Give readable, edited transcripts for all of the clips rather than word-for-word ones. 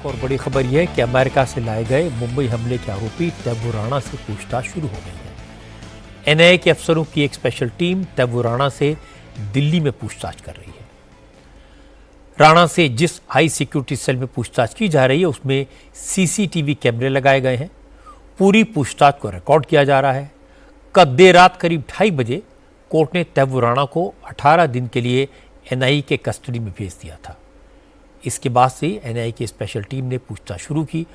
एक और बड़ी खबर यह है कि अमेरिका से लाए गए मुंबई हमले के आरोपी तैमूर राणा से पूछताछ शुरू हो गई है। एनआईए के अफसरों की एक स्पेशल टीम तैमूर राणा से दिल्ली में पूछताछ कर रही है। राणा से जिस हाई सिक्योरिटी सेल में पूछताछ की जा रही है उसमें सीसीटीवी कैमरे लगाए गए हैं। पूरी पूछताछ को रिकॉर्ड किया जा रहा है। कल देर रात करीब 2:30 बजे कोर्ट ने तैमूर राणा को 18 दिन के लिए एनआईए के कस्टडी में भेज दिया था। इसके बाद से एनआईए की स्पेशल टीम ने पूछताछ शुरू की।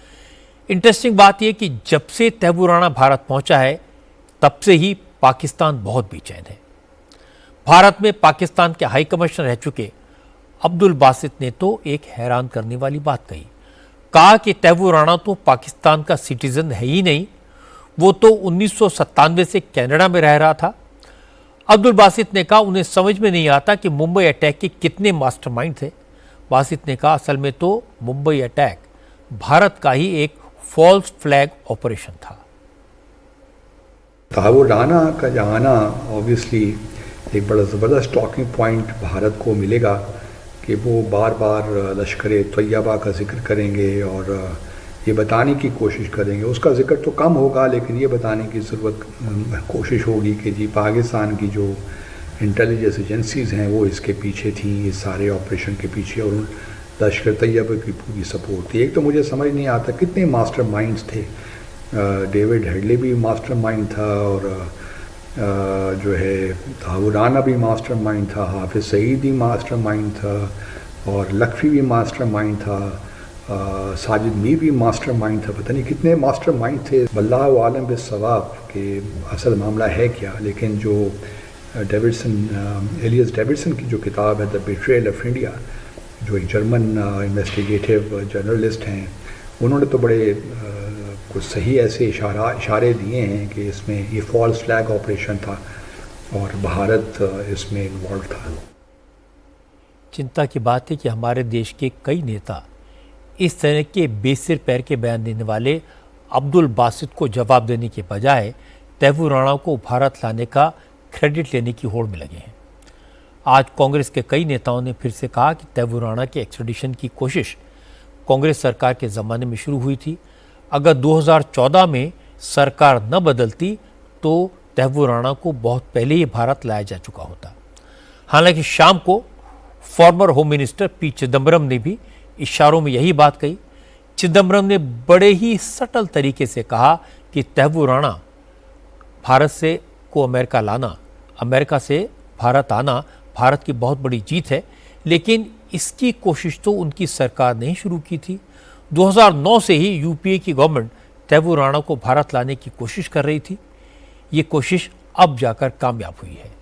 इंटरेस्टिंग बात यह कि जब से तैमूर राणा भारत पहुंचा है तब से ही पाकिस्तान बहुत बेचैन है। भारत में पाकिस्तान के हाई कमिश्नर रह चुके अब्दुल बासित ने तो एक हैरान करने वाली बात कही। कहा कि तैमूर राणा तो पाकिस्तान का सिटीजन है ही नहीं, वो तो 1997 से कनाडा में रह रहा था। अब्दुल बासित ने कहा उन्हें समझ में नहीं आता कि मुंबई अटैक के कितने मास्टरमाइंड थे। बासित ने कहा असल में तो मुंबई अटैक भारत का ही एक फॉल्स फ्लैग ऑपरेशन था। तैमूर राणा का आना ऑब्वियसली एक बड़ा ज़बरदस्त टॉकिंग पॉइंट भारत को मिलेगा कि वो बार बार लश्कर तैयबा का जिक्र करेंगे और ये बताने की कोशिश करेंगे। उसका जिक्र तो कम होगा लेकिन ये बताने की ज़रूरत कोशिश होगी कि जी पाकिस्तान की जो इंटेलिजेंस एजेंसीज़ हैं वो इसके पीछे थी, इस सारे ऑपरेशन के पीछे, और लश्कर तैयबा की पूरी सपोर्ट थी। एक तो मुझे समझ नहीं आता कितने मास्टरमाइंड्स थे। डेविड हेडली भी मास्टरमाइंड था और जो है तैमूर राणा भी मास्टरमाइंड था, हाफिज सईद भी मास्टरमाइंड था और लखवी भी मास्टरमाइंड था, साजिद मीर भी मास्टरमाइंड था। पता नहीं कितने मास्टरमाइंड थे। वल्लाहु आलम बिस्सवाब के असल मामला है क्या। लेकिन जो एलियस डेविडसन की जो किताब है द बिट्रेयल ऑफ इंडिया, जो एक जर्मन इन्वेस्टिगेटिव जर्नलिस्ट हैं, उन्होंने तो बड़े कुछ सही ऐसे इशारे दिए हैं कि इसमें ये फॉल्स फ्लैग ऑपरेशन था और भारत इसमें इन्वॉल्व था। चिंता की बात है कि हमारे देश के कई नेता इस तरह के बेसिर पैर के बयान देने वाले अब्दुल बासित को जवाब देने के बजाय तैमूर राणा को भारत लाने का क्रेडिट लेने की होड़ में लगे हैं। आज कांग्रेस के कई नेताओं ने फिर से कहा कि तैमूर राणा के एक्स्ट्रेडिशन की कोशिश कांग्रेस सरकार के ज़माने में शुरू हुई थी। अगर 2014 में सरकार न बदलती तो तैमूर राणा को बहुत पहले ही भारत लाया जा चुका होता। हालांकि शाम को farmer home minister P Chidambaram ने भी इशारों में यही बात कही। चिदम्बरम ने बड़े ही सटल तरीके से कहा कि तैमूर राणा भारत से को अमेरिका लाना, अमेरिका से भारत आना भारत की बहुत बड़ी जीत है, लेकिन इसकी कोशिश तो उनकी सरकार ने ही शुरू की थी। 2009 से ही यूपीए की गवर्नमेंट तैमूर राणा को भारत लाने की कोशिश कर रही थी। ये कोशिश अब जाकर कामयाब हुई है।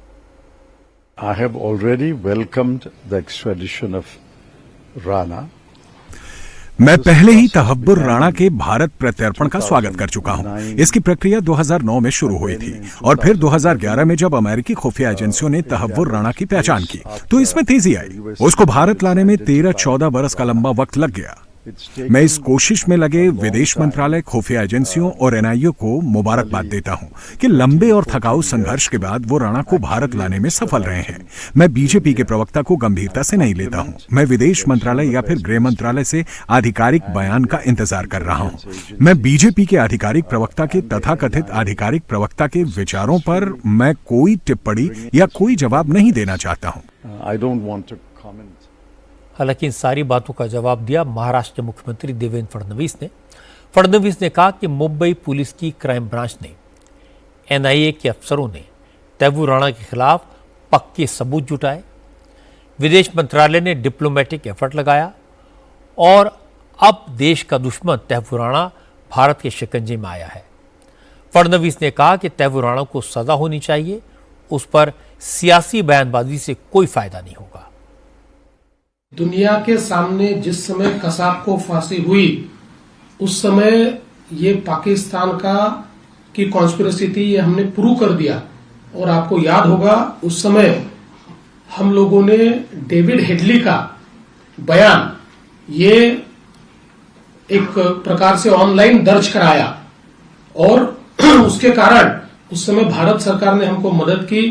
I have already welcomed the extradition of Rana. मैं पहले ही तहव्वुर राणा के भारत प्रत्यर्पण का स्वागत कर चुका हूं। इसकी प्रक्रिया 2009 में शुरू हुई थी और फिर 2011 में जब अमेरिकी खुफिया एजेंसियों ने तहव्वुर राणा की पहचान की तो इसमें तेजी आई। उसको भारत लाने में 13-14 बरस का लंबा वक्त लग गया। मैं इस कोशिश में लगे विदेश मंत्रालय, खुफिया एजेंसियों और एनआईए को मुबारकबाद देता हूं कि लंबे और थकाऊ संघर्ष के बाद वो राणा को भारत लाने में सफल रहे हैं। मैं बीजेपी के प्रवक्ता को गंभीरता से नहीं लेता हूं। मैं विदेश मंत्रालय या फिर गृह मंत्रालय से आधिकारिक बयान का इंतजार कर रहा हूं। मैं बीजेपी के आधिकारिक प्रवक्ता के तथाकथित आधिकारिक प्रवक्ता के विचारों पर मैं कोई टिप्पणी या कोई जवाब नहीं देना चाहता हूं। हालांकि इन सारी बातों का जवाब दिया महाराष्ट्र के मुख्यमंत्री देवेंद्र फडणवीस ने। फडणवीस ने कहा कि मुंबई पुलिस की क्राइम ब्रांच ने, एनआईए के अफसरों ने तैमूर राणा के खिलाफ पक्के सबूत जुटाए। विदेश मंत्रालय ने डिप्लोमेटिक एफर्ट लगाया और अब देश का दुश्मन तैमूर राणा भारत के शिकंजे में आया है। फडणवीस ने कहा कि तैमूर राणा को सजा होनी चाहिए, उस पर सियासी बयानबाजी से कोई फायदा नहीं होगा। दुनिया के सामने जिस समय कसाब को फांसी हुई उस समय ये पाकिस्तान की कॉन्स्पिरेसी थी, ये हमने प्रूव कर दिया। और आपको याद होगा उस समय हम लोगों ने डेविड हेडली का बयान ये एक प्रकार से ऑनलाइन दर्ज कराया और उसके कारण उस समय भारत सरकार ने हमको मदद की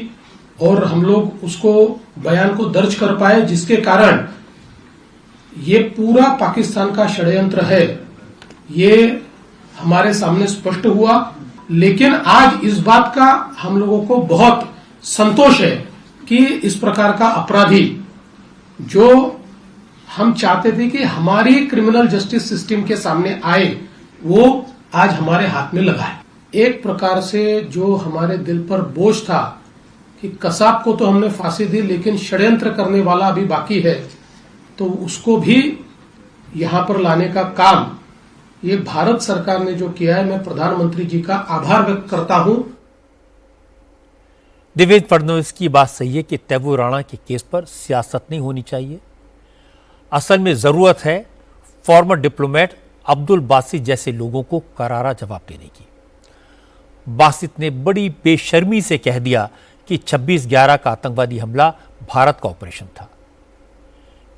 और हम लोग उसको बयान को दर्ज कर पाए, जिसके कारण ये पूरा पाकिस्तान का षड्यंत्र है, ये हमारे सामने स्पष्ट हुआ। लेकिन आज इस बात का हम लोगों को बहुत संतोष है कि इस प्रकार का अपराधी, जो हम चाहते थे कि हमारी क्रिमिनल जस्टिस सिस्टम के सामने आए, वो आज हमारे हाथ में लगा है। एक प्रकार से जो हमारे दिल पर बोझ था कि कसाब को तो हमने फांसी दी, लेकिन षड्यंत्र करने वाला अभी बाकी है, तो उसको भी यहां पर लाने का काम ये भारत सरकार ने जो किया है, मैं प्रधानमंत्री जी का आभार व्यक्त करता हूं। देवेंद्र फडणवीस की बात सही है कि तैमूर राणा के केस पर सियासत नहीं होनी चाहिए। असल में जरूरत है फॉर्मर डिप्लोमेट अब्दुल बासित जैसे लोगों को करारा जवाब देने की। बासित ने बड़ी बेशर्मी से कह दिया कि 26/11 का आतंकवादी हमला भारत का ऑपरेशन था।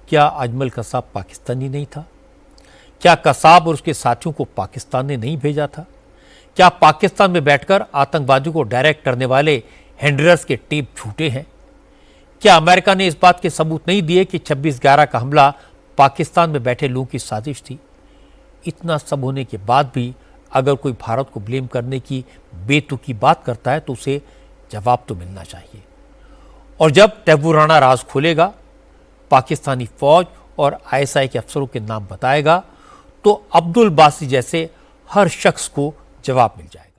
क्या अजमल कसाब पाकिस्तानी नहीं था? क्या कसाब और उसके साथियों को पाकिस्तान ने नहीं भेजा था? क्या पाकिस्तान में बैठकर आतंकवादियों को डायरेक्ट करने वाले हैंडलर्स के टेप झूठे हैं? क्या अमेरिका ने इस बात के सबूत नहीं दिए कि 26/11 का हमला पाकिस्तान में बैठे लोगों की साजिश थी? इतना सब होने के बाद भी अगर कोई भारत को ब्लेम करने की बेतुकी बात करता है तो उसे जवाब तो मिलना चाहिए। और जब तैमूर राणा राज खोलेगा, पाकिस्तानी फौज और ISI के अफसरों के नाम बताएगा, तो अब्दुल बासित जैसे हर शख्स को जवाब मिल जाएगा।